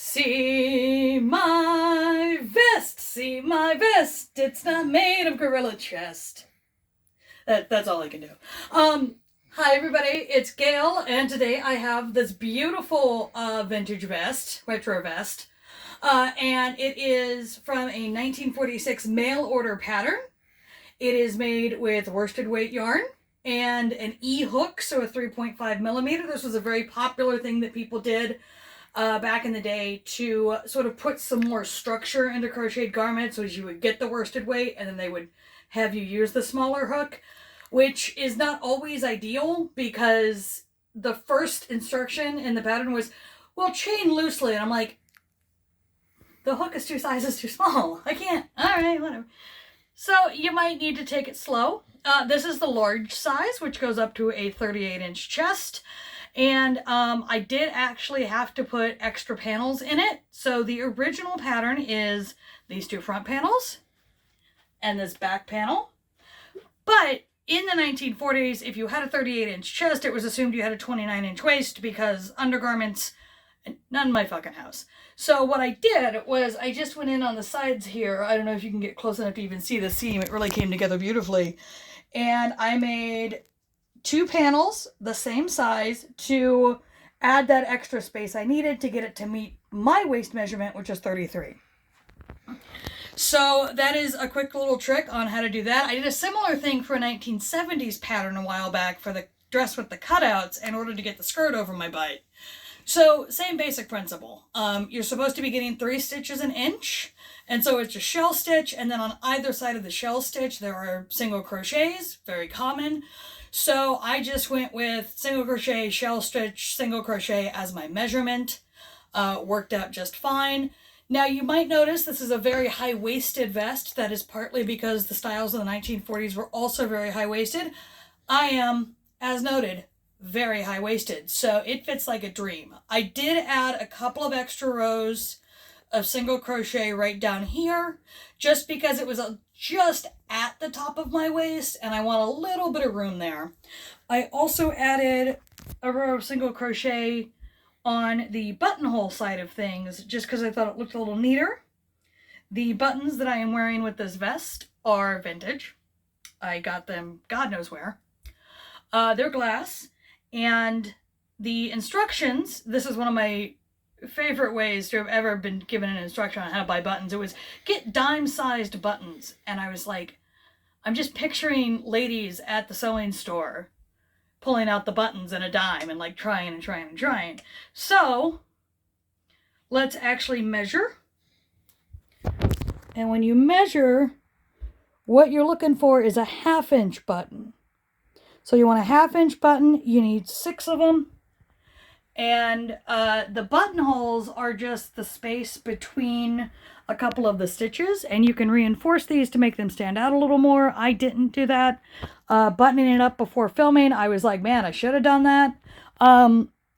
See my vest, see my vest, it's not made of gorilla chest. That's all I can do. Hi everybody, it's Gail, and today I have this beautiful vintage vest, retro vest, and it is from a 1946 mail order pattern. It is made with worsted weight yarn and an E-hook, so a 3.5 millimeter. This was a very popular thing that people did back in the day to sort of put some more structure into crocheted garments, so you would get the worsted weight and then they would have you use the smaller hook, which is not always ideal because the first instruction in the pattern was, well, chain loosely. And I'm like, the hook is 2 sizes too small. I can't. All right, whatever. So you might need to take it slow. This is the large size, which goes up to a 38-inch chest. And I did actually have to put extra panels in it. So the original pattern is these 2 front panels and this back panel. But in the 1940s, if you had a 38-inch chest, it was assumed you had a 29-inch waist because undergarments, none in my fucking house. So what I did was I just went in on the sides here. I don't know if you can get close enough to even see the seam. It really came together beautifully. And I made 2 panels the same size to add that extra space I needed to get it to meet my waist measurement, which is 33. So that is a quick little trick on how to do that. I did a similar thing for a 1970s pattern a while back for the dress with the cutouts in order to get the skirt over my butt. So same basic principle. You're supposed to be getting 3 stitches an inch. And so it's a shell stitch. And then on either side of the shell stitch, there are single crochets, very common. So I just went with single crochet, shell stitch, single crochet as my measurement. Worked out just fine. Now you might notice this is a very high-waisted vest. That is partly because the styles of the 1940s were also very high-waisted. I am, as noted, very high-waisted, so it fits like a dream. I did add a couple of extra rows of single crochet right down here, just because it was just at the top of my waist, and I want a little bit of room there. I also added a row of single crochet on the buttonhole side of things, just because I thought it looked a little neater. The buttons that I am wearing with this vest are vintage. I got them God knows where. They're glass. And the instructions, this is one of my favorite ways to have ever been given an instruction on how to buy buttons. It was get dime-sized buttons. And I was like, I'm just picturing ladies at the sewing store pulling out the buttons in a dime and like trying and trying and trying. So let's actually measure. And when you measure, what you're looking for is a 1/2 inch button. So you want a 1/2 inch button, you need 6 of them. And the buttonholes are just the space between a couple of the stitches, and you can reinforce these to make them stand out a little more. I didn't do that. Buttoning it up before filming, I was like, man, I should have done that.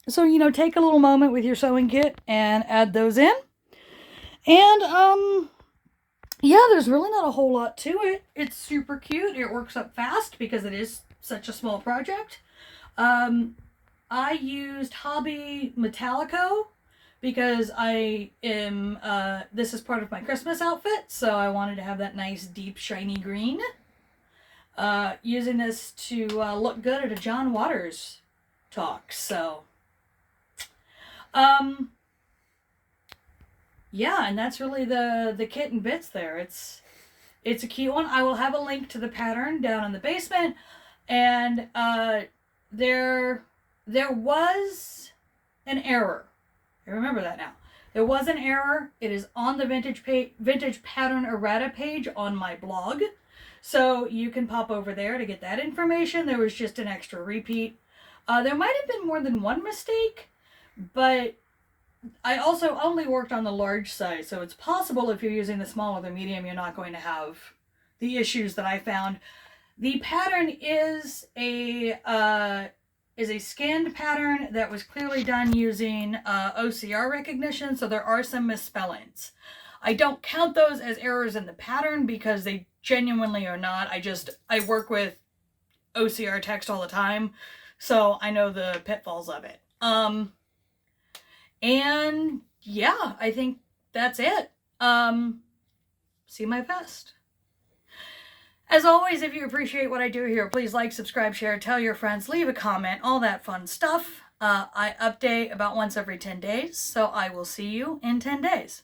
So, you know, take a little moment with your sewing kit and add those in. And, yeah, there's really not a whole lot to it. It's super cute. It works up fast because it is such a small project. I used Hobby Metallico because I am, this is part of my Christmas outfit, so I wanted to have that nice, deep, shiny green. Using this to look good at a John Waters talk, so. Yeah, and that's really the kit and bits there. It's a cute one. I will have a link to the pattern down in the basement. And there was an error. I remember that now. There was an error. It is on the vintage pattern errata page on my blog. So you can pop over there to get that information. There was just an extra repeat. There might have been more than one mistake, but I also only worked on the large size. So it's possible if you're using the small or the medium, you're not going to have the issues that I found. The pattern is a scanned pattern that was clearly done using OCR recognition, so there are some misspellings. I don't count those as errors in the pattern because they genuinely are not. I work with OCR text all the time, so I know the pitfalls of it. And yeah, I think that's it. See my vest. As always, if you appreciate what I do here, please like, subscribe, share, tell your friends, leave a comment, all that fun stuff. I update about once every 10 days, so I will see you in 10 days.